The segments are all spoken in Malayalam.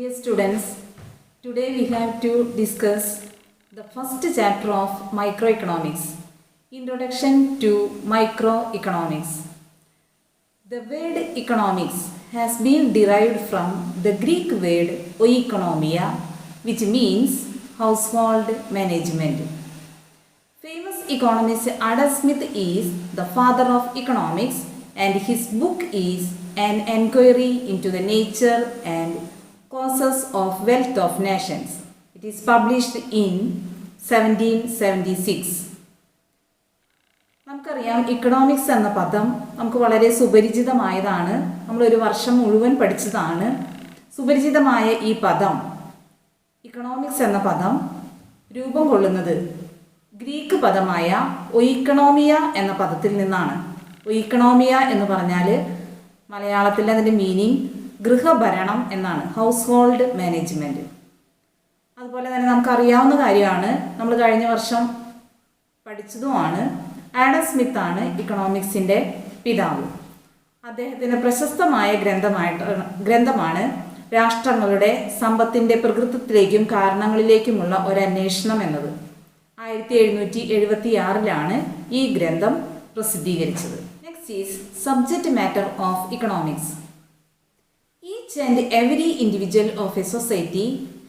Dear students, today we have to discuss the first chapter of microeconomics, Introduction to Microeconomics. The word economics has been derived from the Greek word oikonomia, which means household management. Famous economist Adam Smith is the father of economics, and his book is An Enquiry into the Nature and Causes of Wealth of Nations. It is published in 1776. നമുക്കറിയാം, ഇക്കണോമിക്സ് എന്ന പദം നമുക്ക് വളരെ സുപരിചിതമായതാണ്. നമ്മളൊരു വർഷം മുഴുവൻ പഠിച്ചതാണ്. സുപരിചിതമായ ഈ പദം, ഇക്കണോമിക്സ് എന്ന പദം രൂപം കൊള്ളുന്നത് ഗ്രീക്ക് പദമായ ഒയിക്കണോമിയ എന്ന പദത്തിൽ നിന്നാണ്. ഒയിക്കണോമിയ എന്ന് പറഞ്ഞാൽ മലയാളത്തിൽ അതിൻ്റെ മീനിങ് ഗൃഹഭരണം എന്നാണ്, ഹൗസ് ഹോൾഡ് മാനേജ്മെൻറ്റ്. അതുപോലെ തന്നെ നമുക്കറിയാവുന്ന കാര്യമാണ്, നമ്മൾ കഴിഞ്ഞ വർഷം പഠിച്ചതുമാണ്. ആഡം സ്മിത്താണ് ഇക്കണോമിക്സിൻ്റെ പിതാവ്. അദ്ദേഹത്തിൻ്റെ പ്രശസ്തമായ ഗ്രന്ഥമാണ് രാഷ്ട്രങ്ങളുടെ സമ്പത്തിൻ്റെ പ്രകൃതത്തിലേക്കും കാരണങ്ങളിലേക്കുമുള്ള ഒരന്വേഷണം എന്നത്. 1776 ഈ ഗ്രന്ഥം പ്രസിദ്ധീകരിച്ചത്. Next is subject matter of economics. Each and every individual of a society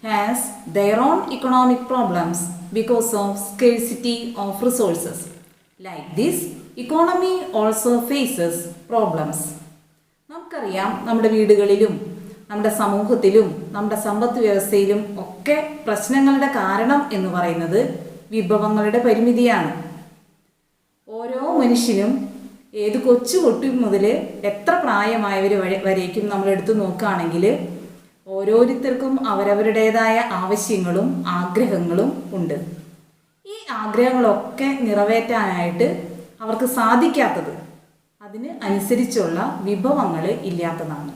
has their own economic problems because of scarcity of resources. Like this, economy also faces problems. നമുക്കറിയാം, നമ്മുടെ വീടുകളിലും നമ്മുടെ സമൂഹത്തിലും നമ്മുടെ സമ്പദ് വ്യവസ്ഥയിലും ഒക്കെ പ്രശ്നങ്ങളുടെ കാരണം എന്ന് പറയുന്നത് വിഭവങ്ങളുടെ പരിമിതിയാണ്. ഓരോ മനുഷ്യനും ഏത് കൊച്ചു കുട്ടി മുതൽ എത്ര പ്രായമായവർ വരേക്കും നമ്മളെടുത്ത് നോക്കുകയാണെങ്കിൽ ഓരോരുത്തർക്കും അവരവരുടേതായ ആവശ്യങ്ങളും ആഗ്രഹങ്ങളും ഉണ്ട്. ഈ ആഗ്രഹങ്ങളൊക്കെ നിറവേറ്റാനായിട്ട് അവർക്ക് സാധിക്കാത്തത് അതിന് അനുസരിച്ചുള്ള വിഭവങ്ങൾ ഇല്ലാത്തതാണ്.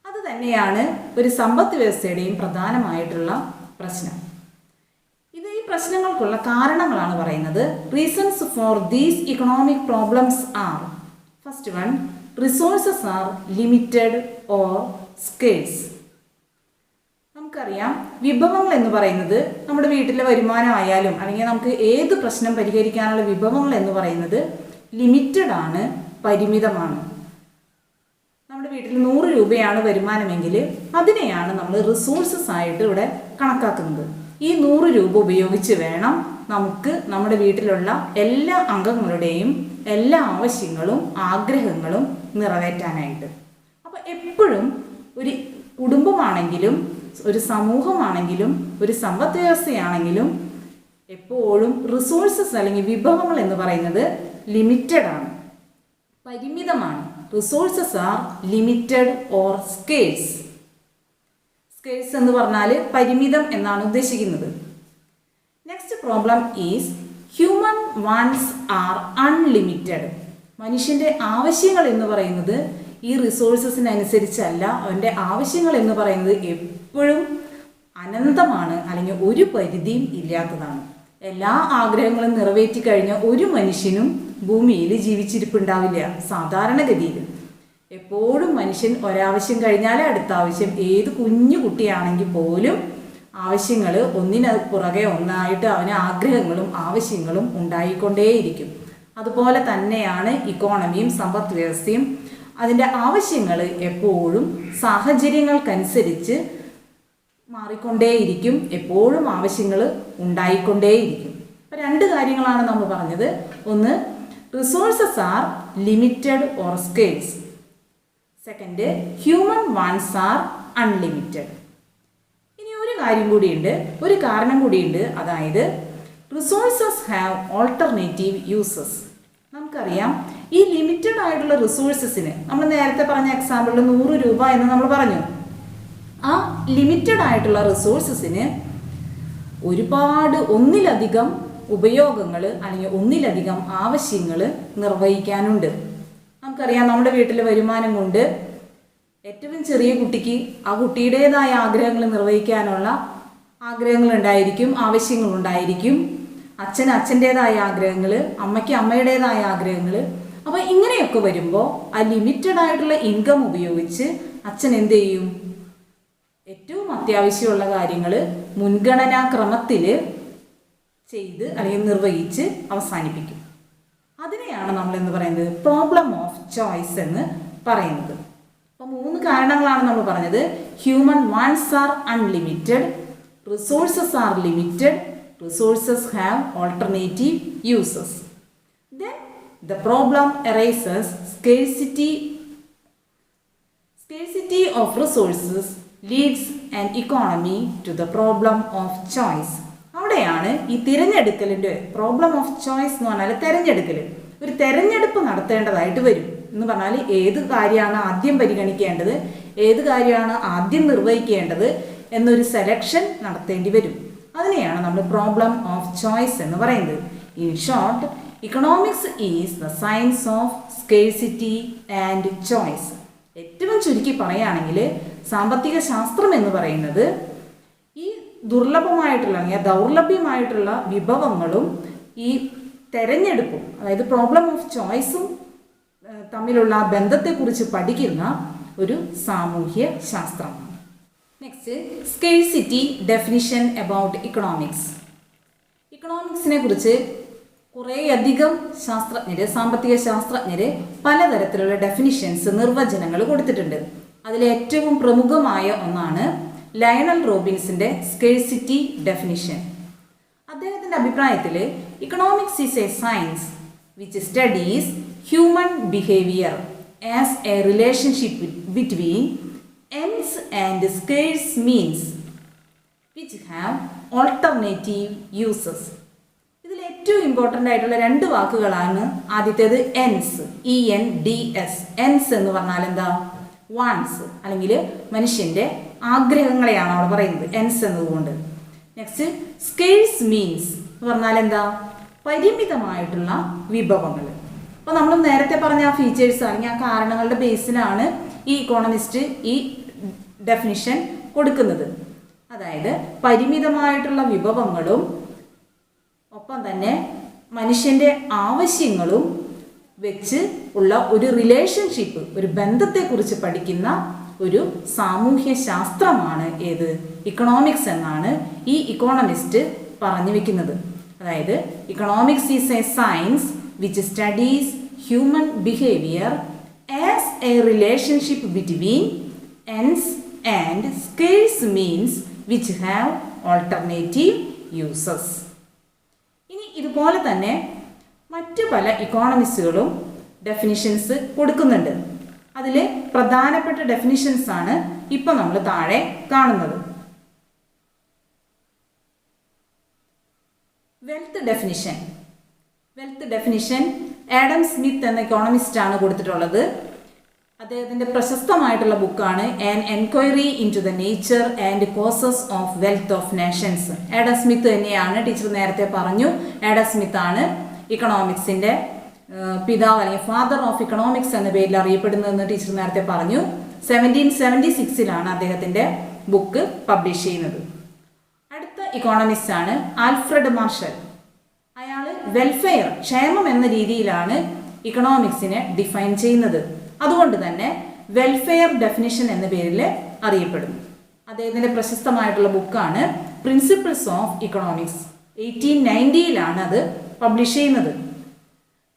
അത് തന്നെയാണ് ഒരു സമ്പദ് വ്യവസ്ഥയുടെയും പ്രധാനമായിട്ടുള്ള പ്രശ്നം. ഈ പ്രശ്നങ്ങൾക്കുള്ള കാരണങ്ങളാണ് പറയുന്നത്. Reasons for these economic problems R: first one, resources R limited or scarce. നമുക്കറിയാം, വിഭവങ്ങൾ എന്ന് പറയുന്നത് നമ്മുടെ വീട്ടിലെ വരുമാനമായാലും അല്ലെങ്കിൽ നമുക്ക് ഏത് പ്രശ്നം പരിഹരിക്കാനുള്ള വിഭവങ്ങൾ എന്ന് പറയുന്നത് ലിമിറ്റഡ് ആണ്, പരിമിതമാണ്. നമ്മുടെ വീട്ടിൽ 100 രൂപയാണ് വരുമാനമെങ്കിൽ അതിനെയാണ് നമ്മൾ റിസോഴ്സസ് ആയിട്ട് ഇവിടെ കണക്കാക്കുന്നത്. ഈ 100 രൂപ ഉപയോഗിച്ച് വേണം നമുക്ക് നമ്മുടെ വീട്ടിലുള്ള എല്ലാ അംഗങ്ങളുടെയും എല്ലാ ആവശ്യങ്ങളും ആഗ്രഹങ്ങളും നിറവേറ്റാനായിട്ട്. അപ്പോൾ എപ്പോഴും ഒരു കുടുംബമാണെങ്കിലും ഒരു സമൂഹമാണെങ്കിലും ഒരു സമ്പദ് വ്യവസ്ഥയാണെങ്കിലും എപ്പോഴും റിസോഴ്സസ് അല്ലെങ്കിൽ വിഭവങ്ങൾ എന്ന് പറയുന്നത് ലിമിറ്റഡ് ആണ്, പരിമിതമാണ്. Resources R limited or scarce. Scarce എന്ന് പറഞ്ഞാൽ പരിമിതം എന്നാണ് ഉദ്ദേശിക്കുന്നത്. Next problem is human wants R unlimited. മനുഷ്യൻ്റെ ആവശ്യങ്ങൾ എന്ന് പറയുന്നത് ഈ റിസോഴ്സസിനനുസരിച്ചല്ല. അവൻ്റെ ആവശ്യങ്ങൾ എന്ന് പറയുന്നത് എപ്പോഴും അനന്തമാണ്, അല്ലെങ്കിൽ ഒരു പരിധിയും ഇല്ലാത്തതാണ്. എല്ലാ ആഗ്രഹങ്ങളും നിറവേറ്റി കഴിഞ്ഞ ഒരു മനുഷ്യനും ഭൂമിയിൽ ജീവിച്ചിരിപ്പുണ്ടാവില്ല സാധാരണഗതിയിൽ. എപ്പോഴും മനുഷ്യൻ ഒരാവശ്യം കഴിഞ്ഞാലേ അടുത്ത ആവശ്യം. ഏത് കുഞ്ഞു കുട്ടിയാണെങ്കിൽ പോലും ആവശ്യങ്ങൾ ഒന്നിന് പുറകെ ഒന്നായിട്ട് അവന് ആഗ്രഹങ്ങളും ആവശ്യങ്ങളും ഉണ്ടായിക്കൊണ്ടേയിരിക്കും. അതുപോലെ തന്നെയാണ് ഇക്കോണമിയും സമ്പദ് വ്യവസ്ഥയും. അതിൻ്റെ ആവശ്യങ്ങൾ എപ്പോഴും സാഹചര്യങ്ങൾക്കനുസരിച്ച് മാറിക്കൊണ്ടേയിരിക്കും, എപ്പോഴും ആവശ്യങ്ങൾ ഉണ്ടായിക്കൊണ്ടേയിരിക്കും. അപ്പോൾ 2 കാര്യങ്ങളാണ് നമ്മൾ പറഞ്ഞത്. ഒന്ന്, resources R limited or scarce. Second, human wants R unlimited. ഇനി ഒരു കാര്യം കൂടിയുണ്ട്, ഒരു കാരണം കൂടിയുണ്ട്. അതായത് റിസോഴ്സസ് ഹാവ് ഓൾട്ടർനേറ്റീവ് യൂസസ്. നമുക്കറിയാം, ഈ ലിമിറ്റഡ് ആയിട്ടുള്ള റിസോഴ്സസിന് നമ്മൾ നേരത്തെ പറഞ്ഞ എക്സാമ്പിളിൽ 100 രൂപ എന്ന് നമ്മൾ പറഞ്ഞു. ആ ലിമിറ്റഡ് ആയിട്ടുള്ള റിസോഴ്സസിന് ഒന്നിലധികം ഉപയോഗങ്ങൾ അല്ലെങ്കിൽ ഒന്നിലധികം ആവശ്യങ്ങൾ നിർവഹിക്കാനുണ്ട്. നമുക്കറിയാം, നമ്മുടെ വീട്ടിലെ വരുമാനം കൊണ്ട് ഏറ്റവും ചെറിയ കുട്ടിക്ക് ആ കുട്ടിയുടേതായ ആഗ്രഹങ്ങൾ നിർവഹിക്കാനുള്ള ആഗ്രഹങ്ങളുണ്ടായിരിക്കും, ആവശ്യങ്ങളുണ്ടായിരിക്കും. അച്ഛന് അച്ഛൻ്റേതായ ആഗ്രഹങ്ങൾ, അമ്മയ്ക്ക് അമ്മയുടേതായ ആഗ്രഹങ്ങൾ. അപ്പോൾ ഇങ്ങനെയൊക്കെ വരുമ്പോൾ ആ ലിമിറ്റഡ് ആയിട്ടുള്ള ഇൻകം ഉപയോഗിച്ച് അച്ഛൻ എന്ത് ചെയ്യും? ഏറ്റവും അത്യാവശ്യമുള്ള കാര്യങ്ങൾ മുൻഗണനാക്രമത്തിൽ ചെയ്ത് അല്ലെങ്കിൽ നിർവഹിച്ച് അവസാനിപ്പിക്കും. അതിനെയാണ് നമ്മൾ എന്ന് പറയുന്നത് പ്രോബ്ലം ഓഫ് ചോയ്സ് എന്ന് പറയുന്നത്. അപ്പോൾ 3 കാരണങ്ങളാണ് നമ്മൾ പറഞ്ഞത്. Human wants R unlimited, resources R limited, resources have alternative uses. Then the problem arises scarcity of resources leads an economy to the problem of choice. അവിടെയാണ് ഈ തിരഞ്ഞെടുക്കലിൻ്റെ പ്രോബ്ലം ഓഫ് ചോയ്സ് എന്ന് പറഞ്ഞാൽ തിരഞ്ഞെടുക്കൽ. ഒരു തിരഞ്ഞെടുപ്പ് നടത്തേണ്ടതായിട്ട് വരും എന്ന് പറഞ്ഞാൽ ഏത് കാര്യമാണ് ആദ്യം പരിഗണിക്കേണ്ടത്, ഏത് കാര്യമാണ് ആദ്യം നിർവഹിക്കേണ്ടത് എന്നൊരു സെലക്ഷൻ നടത്തേണ്ടി വരും. അതിനെയാണ് നമ്മൾ പ്രോബ്ലം ഓഫ് ചോയ്സ് എന്ന് പറയുന്നത്. In short, economics is the science of scarcity and choice. ഏറ്റവും ചുരുക്കി പറയുകയാണെങ്കിൽ സാമ്പത്തിക ശാസ്ത്രം എന്ന് പറയുന്നത് ഈ ദുർലഭമായിട്ടുള്ള അല്ലെങ്കിൽ ദൗർലഭ്യമായിട്ടുള്ള വിഭവങ്ങളും ഈ തെരഞ്ഞെടുപ്പും, അതായത് പ്രോബ്ലം ഓഫ് ചോയ്സും തമ്മിലുള്ള ബന്ധത്തെക്കുറിച്ച് പഠിക്കുന്ന ഒരു സാമൂഹ്യ ശാസ്ത്രമാണ്. Next, scarcity definition about economics. ഇക്കണോമിക്സിനെ കുറിച്ച് കുറേയധികം സാമ്പത്തിക ശാസ്ത്രജ്ഞർ പലതരത്തിലുള്ള ഡെഫിനിഷൻസ്, നിർവചനങ്ങൾ കൊടുത്തിട്ടുണ്ട്. അതിലേറ്റവും പ്രമുഖമായ ഒന്നാണ് ലയണൽ റോബിൻസിൻ്റെ സ്കേഴ്സിറ്റി ഡെഫിനിഷൻ. അദ്ദേഹത്തിൻ്റെ അഭിപ്രായത്തിൽ economics is A science which studies human behaviour as A relationship between ends and scarce means which have alternative uses. ഇതിൽ ഏറ്റവും ഇമ്പോർട്ടൻ്റ് ആയിട്ടുള്ള 2 വാക്കുകളാണ്. ആദ്യത്തേത് എൻസ്, ENDS. എൻസ് എന്ന് പറഞ്ഞാൽ എന്താ? വാൺസ്, അല്ലെങ്കിൽ മനുഷ്യൻ്റെ ആഗ്രഹങ്ങളെയാണ് അവിടെ പറയുന്നത് എൻസ് എന്നതുകൊണ്ട്. നെക്സ്റ്റ്, സ്കേഴ്സ് മീൻസ് എന്ന് പറഞ്ഞാൽ എന്താ? പരിമിതമായിട്ടുള്ള വിഭവങ്ങൾ. അപ്പോൾ നമ്മൾ നേരത്തെ പറഞ്ഞ ആ ഫീച്ചേഴ്സ് അല്ലെങ്കിൽ ആ കാരണങ്ങളുടെ ബേസിലാണ് ഈ ഇക്കോണമിസ്റ്റ് ഈ ഡെഫിനിഷൻ കൊടുക്കുന്നത്. അതായത് പരിമിതമായിട്ടുള്ള വിഭവങ്ങളും ഒപ്പം തന്നെ മനുഷ്യൻ്റെ ആവശ്യങ്ങളും വെച്ച് ഉള്ള ഒരു റിലേഷൻഷിപ്പ്, ഒരു ബന്ധത്തെക്കുറിച്ച് പഠിക്കുന്ന ഒരു സാമൂഹ്യ ശാസ്ത്രമാണ് ഏത്? ഇക്കണോമിക്സ് എന്നാണ് ഈ ഇക്കോണമിസ്റ്റ് പറഞ്ഞു വെക്കുന്നത്. അതായത് economics is A science which studies human behaviour as A relationship between ends and scarce means which have alternative uses. ഇനി ഇതുപോലെ തന്നെ മറ്റു പല ഇക്കോണമിസ്റ്റുകളും ഡെഫിനിഷൻസ് കൊടുക്കുന്നുണ്ട്. അതിൽ പ്രധാനപ്പെട്ട ഡെഫിനിഷൻസ് ആണ് ഇപ്പം നമ്മൾ താഴെ കാണുന്നത്. വെൽത്ത് ഡെഫിനിഷൻ ആഡം സ്മിത്ത് എന്ന ഇക്കോണമിസ്റ്റ് ആണ് കൊടുത്തിട്ടുള്ളത്. അദ്ദേഹത്തിൻ്റെ പ്രശസ്തമായിട്ടുള്ള ബുക്കാണ് an enquiry into the nature and causes of wealth of nations. Adam Smith തന്നെയാണ്, ടീച്ചർ നേരത്തെ പറഞ്ഞു, ആഡം സ്മിത്ത് ആണ് ഇക്കണോമിക്സിൻ്റെ പിതാവ് അല്ലെങ്കിൽ ഫാദർ ഓഫ് ഇക്കണോമിക്സ് എന്ന പേരിൽ അറിയപ്പെടുന്നതെന്ന് ടീച്ചർ നേരത്തെ പറഞ്ഞു. 1776 അദ്ദേഹത്തിൻ്റെ ബുക്ക് പബ്ലിഷ് ചെയ്യുന്നത്. അടുത്ത ഇക്കോണമിസ്റ്റ് ആണ് ആൽഫ്രഡ് മാർഷൽ. അയാൾ വെൽഫെയർ, ക്ഷേമം എന്ന രീതിയിലാണ് ഇക്കണോമിക്സിനെ ഡിഫൈൻ ചെയ്യുന്നത്. അതുകൊണ്ട് തന്നെ വെൽഫെയർ ഡെഫിനിഷൻ എന്ന പേരിൽ അറിയപ്പെടുന്നു. അദ്ദേഹത്തിൻ്റെ പ്രശസ്തമായിട്ടുള്ള ബുക്കാണ് പ്രിൻസിപ്പിൾസ് ഓഫ് ഇക്കണോമിക്സ്. 1890 അത് പബ്ലിഷ് ചെയ്യുന്നത്.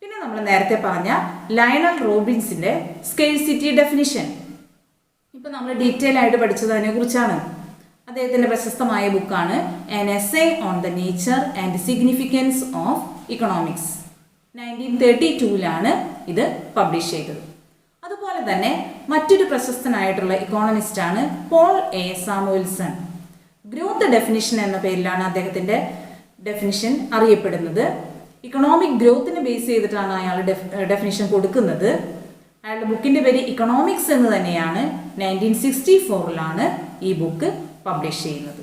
പിന്നെ നമ്മൾ നേരത്തെ പറഞ്ഞ ലയണൽ റോബിൻസിൻ്റെ സ്കേഴ്സിറ്റി ഡെഫിനിഷൻ. ഇപ്പം നമ്മൾ ഡീറ്റെയിൽ ആയിട്ട് പഠിച്ചതിനെ കുറിച്ചാണ്. അദ്ദേഹത്തിൻ്റെ പ്രശസ്തമായ ബുക്കാണ് an essay on the nature and significance of economics. 1932 ഇത് പബ്ലിഷ് ചെയ്തത്. അതുപോലെ തന്നെ മറ്റൊരു പ്രശസ്തനായിട്ടുള്ള ഇക്കോണമിസ്റ്റാണ് Paul A Samuelson. Growth definition എന്ന പേരിലാണ് അദ്ദേഹത്തിൻ്റെ ഡെഫിനിഷൻ അറിയപ്പെടുന്നത്. ഇക്കണോമിക് ഗ്രോത്തിനെ ബേസ് ചെയ്തിട്ടാണ് അയാൾ ഡെഫിനിഷൻ കൊടുക്കുന്നത്. അയാളുടെ ബുക്കിൻ്റെ പേര് ഇക്കണോമിക്സ് എന്ന് തന്നെയാണ്. 1964 ഈ ബുക്ക് പബ്ലിഷ് ചെയ്യുന്നത്.